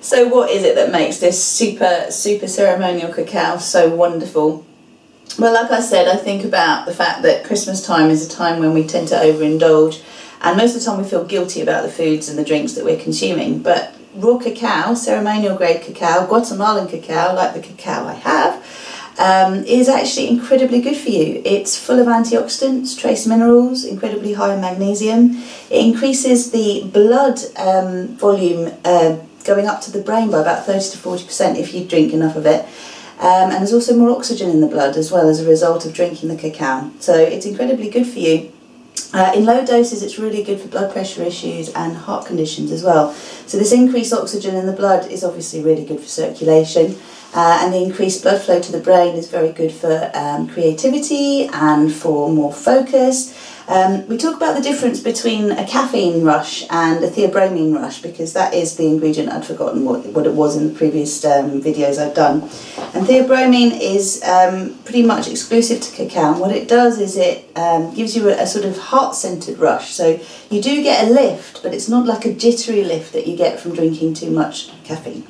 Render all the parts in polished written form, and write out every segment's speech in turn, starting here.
So what is it that makes this super ceremonial cacao so wonderful? Well, like I said, I think about the fact that Christmas time is a time when we tend to overindulge, and most of the time we feel guilty about the foods and the drinks that we're consuming. But raw cacao, ceremonial grade cacao, Guatemalan cacao, like the cacao I have, is actually incredibly good for you. It's full of antioxidants, trace minerals, incredibly high in magnesium. It increases the blood volume going up to the brain by about 30 to 40% if you drink enough of it. And there's also more oxygen in the blood as well as a result of drinking the cacao. So it's incredibly good for you. In low doses it's really good for blood pressure issues and heart conditions as well. So this increased oxygen in the blood is obviously really good for circulation, and the increased blood flow to the brain is very good for creativity and for more focus. We talk about the difference between a caffeine rush and a theobromine rush, because that is the ingredient. I'd forgotten what it was in the previous videos I've done. And theobromine is pretty much exclusive to cacao, and what it does is it gives you a sort of heart-centered rush. So you do get a lift, but it's not like a jittery lift that you get from drinking too much caffeine.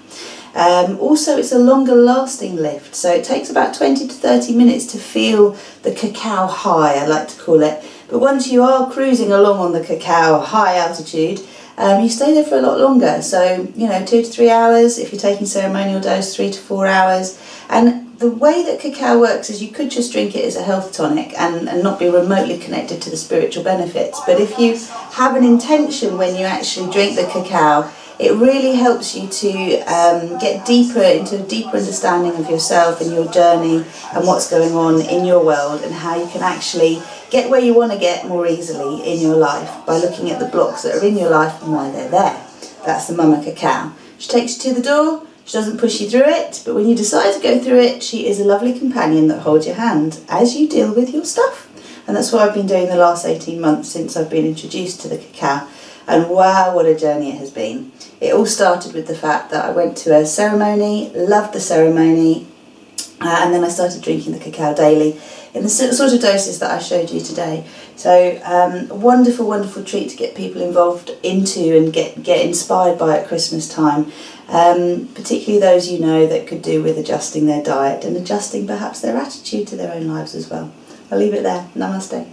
Also, it's a longer lasting lift, so it takes about 20 to 30 minutes to feel the cacao high, I like to call it. But once you are cruising along on the cacao high altitude, you stay there for a lot longer. So, 2 to 3 hours, if you're taking ceremonial dose, 3 to 4 hours. And the way that cacao works is you could just drink it as a health tonic and not be remotely connected to the spiritual benefits. But if you have an intention when you actually drink the cacao, it really helps you to get deeper into a deeper understanding of yourself and your journey and what's going on in your world, and how you can actually get where you want to get more easily in your life by looking at the blocks that are in your life and why they're there. That's the mama cacao. She takes you to the door, she doesn't push you through it, but when you decide to go through it, she is a lovely companion that holds your hand as you deal with your stuff. And that's what I've been doing the last 18 months since I've been introduced to the cacao. And wow, what a journey it has been. It all started with the fact that I went to a ceremony, loved the ceremony, and then I started drinking the cacao daily in the sort of doses that I showed you today. So a wonderful, wonderful treat to get people involved into and get inspired by at Christmas time, particularly those that could do with adjusting their diet and adjusting perhaps their attitude to their own lives as well. I'll leave it there. Namaste.